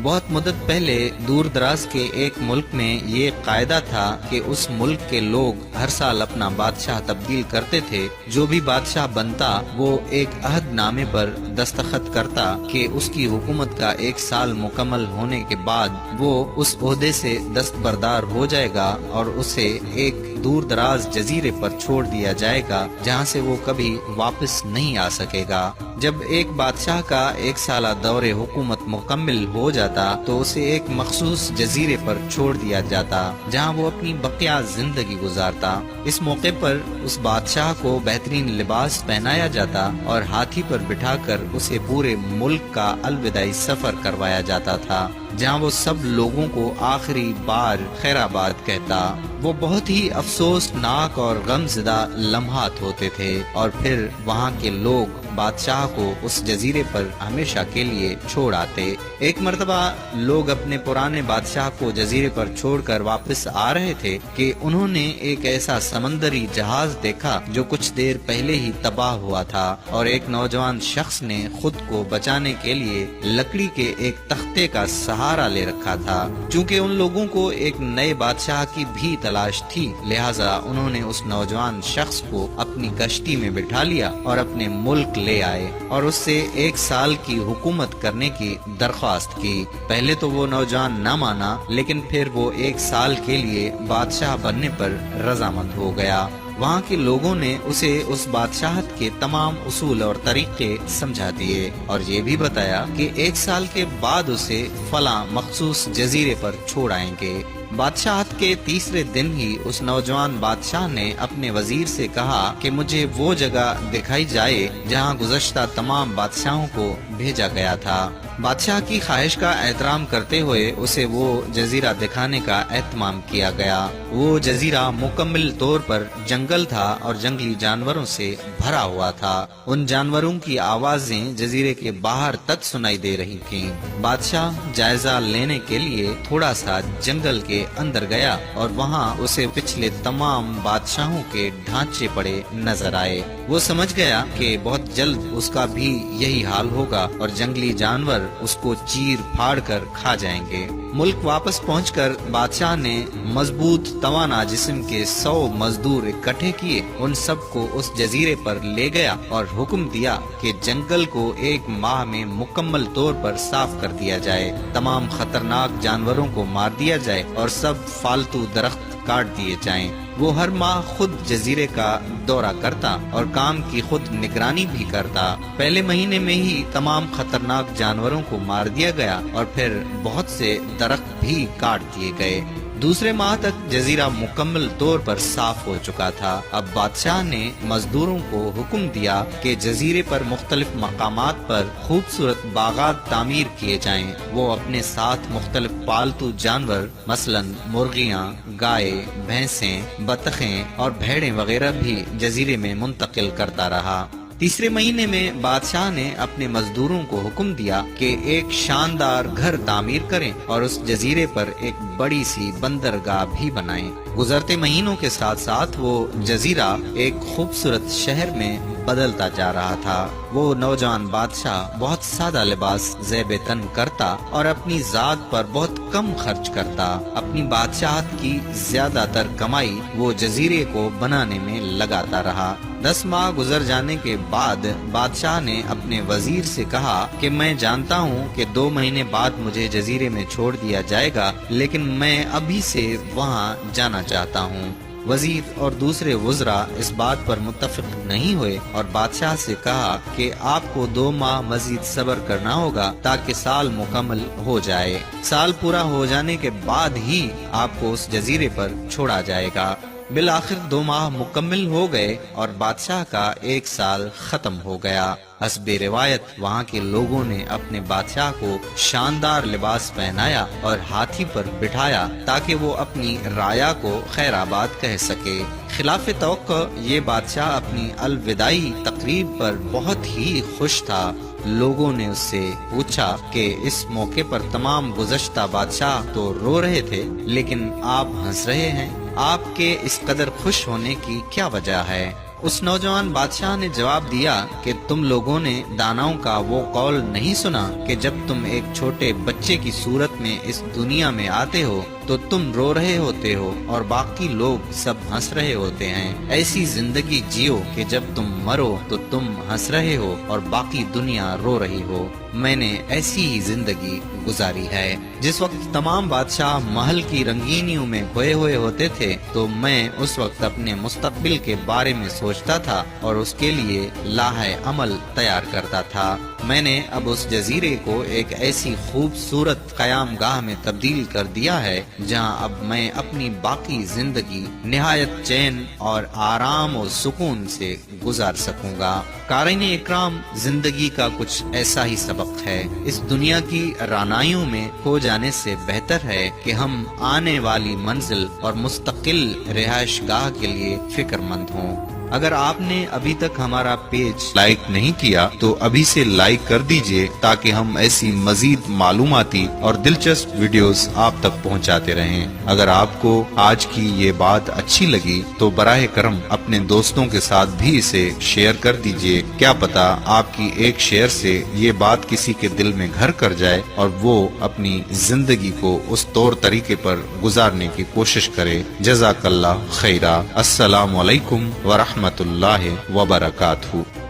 بہت مدت پہلے دور دراز کے ایک ملک میں یہ قاعدہ تھا کہ اس ملک کے لوگ ہر سال اپنا بادشاہ تبدیل کرتے تھے۔ جو بھی بادشاہ بنتا وہ ایک عہد نامے پر دستخط کرتا کہ اس کی حکومت کا 1 سال مکمل ہونے کے بعد وہ اس عہدے سے دستبردار ہو جائے گا اور اسے ایک دور دراز جزیرے پر چھوڑ دیا جائے گا جہاں سے وہ کبھی واپس نہیں آ سکے گا۔ جب ایک بادشاہ کا 1 سالہ دور حکومت مکمل ہو جاتا تو اسے ایک مخصوص جزیرے پر چھوڑ دیا جاتا جہاں وہ اپنی بقیہ زندگی گزارتا۔ اس موقع پر اس بادشاہ کو بہترین لباس پہنایا جاتا اور ہاتھی پر بٹھا کر اسے پورے ملک کا الوداعی سفر کروایا جاتا تھا جہاں وہ سب لوگوں کو آخری بار خیر آباد کہتا۔ وہ بہت ہی افسوسناک اور غم زدہ لمحات ہوتے تھے اور پھر وہاں کے لوگ بادشاہ کو اس جزیرے پر ہمیشہ کے لیے چھوڑ آتے۔ ایک مرتبہ لوگ اپنے پرانے بادشاہ کو جزیرے پر چھوڑ کر واپس آ رہے تھے کہ انہوں نے ایک ایسا سمندری جہاز دیکھا جو کچھ دیر پہلے ہی تباہ ہوا تھا اور ایک نوجوان شخص نے خود کو بچانے کے لیے لکڑی کے ایک تختے کا سہارا لے رکھا تھا۔ چونکہ ان لوگوں کو ایک نئے بادشاہ کی بھی تلاش تھی، لہٰذا انہوں نے اس نوجوان شخص کو اپنی کشتی میں بٹھا لیا اور اپنے ملک لے آئے اور اس سے 1 سال کی حکومت کرنے کی درخواست کی۔ پہلے تو وہ نوجوان نہ مانا، لیکن پھر وہ 1 سال کے لیے بادشاہ بننے پر رضامند ہو گیا۔ وہاں کے لوگوں نے اسے اس بادشاہت کے تمام اصول اور طریقے سمجھا دیے اور یہ بھی بتایا کہ 1 سال کے بعد اسے فلاں مخصوص جزیرے پر چھوڑ آئیں گے۔ بادشاہت کے تیسرے دن ہی اس نوجوان بادشاہ نے اپنے وزیر سے کہا کہ مجھے وہ جگہ دکھائی جائے جہاں گزشتہ تمام بادشاہوں کو بھیجا گیا تھا۔ بادشاہ کی خواہش کا احترام کرتے ہوئے اسے وہ جزیرہ دکھانے کا اہتمام کیا گیا۔ وہ جزیرہ مکمل طور پر جنگل تھا اور جنگلی جانوروں سے بھرا ہوا تھا۔ ان جانوروں کی آوازیں جزیرے کے باہر تک سنائی دے رہی تھیں۔ بادشاہ جائزہ لینے کے لیے تھوڑا سا جنگل کے اندر گیا اور وہاں اسے پچھلے تمام بادشاہوں کے ڈھانچے پڑے نظر آئے۔ وہ سمجھ گیا کہ بہت جلد اس کا بھی یہی حال ہوگا اور جنگلی جانور اس کو چیر پھاڑ کر کھا جائیں گے۔ ملک واپس پہنچ کر بادشاہ نے مضبوط توانا جسم کے 100 مزدور اکٹھے کیے، ان سب کو اس جزیرے پر لے گیا اور حکم دیا کہ جنگل کو 1 ماہ میں مکمل طور پر صاف کر دیا جائے، تمام خطرناک جانوروں کو مار دیا جائے اور سب فالتو درخت کاٹ دیے جائیں۔ وہ ہر ماہ خود جزیرے کا دورہ کرتا اور کام کی خود نگرانی بھی کرتا۔ پہلے مہینے میں ہی تمام خطرناک جانوروں کو مار دیا گیا اور پھر بہت سے درخت بھی کاٹ دیے گئے۔ دوسرے ماہ تک جزیرہ مکمل طور پر صاف ہو چکا تھا۔ اب بادشاہ نے مزدوروں کو حکم دیا کہ جزیرے پر مختلف مقامات پر خوبصورت باغات تعمیر کیے جائیں۔ وہ اپنے ساتھ مختلف پالتو جانور مثلا مرغیاں، گائے، بھینسیں، بطخیں اور بھیڑیں وغیرہ بھی جزیرے میں منتقل کرتا رہا۔ تیسرے مہینے میں بادشاہ نے اپنے مزدوروں کو حکم دیا کہ ایک شاندار گھر تعمیر کریں اور اس جزیرے پر ایک بڑی سی بندرگاہ بھی بنائیں۔ گزرتے مہینوں کے ساتھ ساتھ وہ جزیرہ ایک خوبصورت شہر میں بدلتا جا رہا تھا۔ وہ نوجوان بادشاہ بہت سادہ لباس زیب تن کرتا اور اپنی ذات پر بہت کم خرچ کرتا۔ اپنی بادشاہت کی زیادہ تر کمائی وہ جزیرے کو بنانے میں لگاتا رہا۔ 10 ماہ گزر جانے کے بعد بادشاہ نے اپنے وزیر سے کہا کہ میں جانتا ہوں کہ 2 مہینے بعد مجھے جزیرے میں چھوڑ دیا جائے گا، لیکن میں ابھی سے وہاں جانا چاہتا ہوں۔ وزیر اور دوسرے وزراء اس بات پر متفق نہیں ہوئے اور بادشاہ سے کہا کہ آپ کو 2 ماہ مزید صبر کرنا ہوگا تاکہ سال مکمل ہو جائے۔ سال پورا ہو جانے کے بعد ہی آپ کو اس جزیرے پر چھوڑا جائے گا۔ بالآخر 2 ماہ مکمل ہو گئے اور بادشاہ کا 1 سال ختم ہو گیا۔ حسب روایت وہاں کے لوگوں نے اپنے بادشاہ کو شاندار لباس پہنایا اور ہاتھی پر بٹھایا تاکہ وہ اپنی رعایا کو خیر آباد کہہ سکے۔ خلاف توقع یہ بادشاہ اپنی الوداعی تقریب پر بہت ہی خوش تھا۔ لوگوں نے اس سے پوچھا کہ اس موقع پر تمام گزشتہ بادشاہ تو رو رہے تھے لیکن آپ ہنس رہے ہیں، آپ کے اس قدر خوش ہونے کی کیا وجہ ہے؟ اس نوجوان بادشاہ نے جواب دیا کہ تم لوگوں نے داناؤں کا وہ قول نہیں سنا کہ جب تم ایک چھوٹے بچے کی صورت میں اس دنیا میں آتے ہو تو تم رو رہے ہوتے ہو اور باقی لوگ سب ہنس رہے ہوتے ہیں۔ ایسی زندگی جیو کہ جب تم مرو تو تم ہنس رہے ہو اور باقی دنیا رو رہی ہو۔ میں نے ایسی ہی زندگی گزاری ہے۔ جس وقت تمام بادشاہ محل کی رنگینیوں میں کھوئے ہوئے ہوتے تھے تو میں اس وقت اپنے مستقبل کے بارے میں سوچتا تھا اور اس کے لیے لاہے عمل تیار کرتا تھا۔ میں نے اب اس جزیرے کو ایک ایسی خوبصورت قیام گاہ میں تبدیل کر دیا ہے جہاں اب میں اپنی باقی زندگی نہایت چین اور آرام و سکون سے گزار سکوں گا۔ قارئین اکرام، زندگی کا کچھ ایسا ہی سبق ہے۔ اس دنیا کی رعنائیوں میں کھو جانے سے بہتر ہے کہ ہم آنے والی منزل اور مستقل رہائش گاہ کے لیے فکر مند ہوں۔ اگر آپ نے ابھی تک ہمارا پیج لائک نہیں کیا تو ابھی سے لائک کر دیجئے تاکہ ہم ایسی مزید معلوماتی اور دلچسپ ویڈیوز آپ تک پہنچاتے رہیں۔ اگر آپ کو آج کی یہ بات اچھی لگی تو براہ کرم اپنے دوستوں کے ساتھ بھی اسے شیئر کر دیجئے۔ کیا پتا آپ کی ایک شیئر سے یہ بات کسی کے دل میں گھر کر جائے اور وہ اپنی زندگی کو اس طور طریقے پر گزارنے کی کوشش کرے۔ جزاک اللہ خیرہ۔ السلام علیکم ورحمۃ اللہ وبرکاتہ۔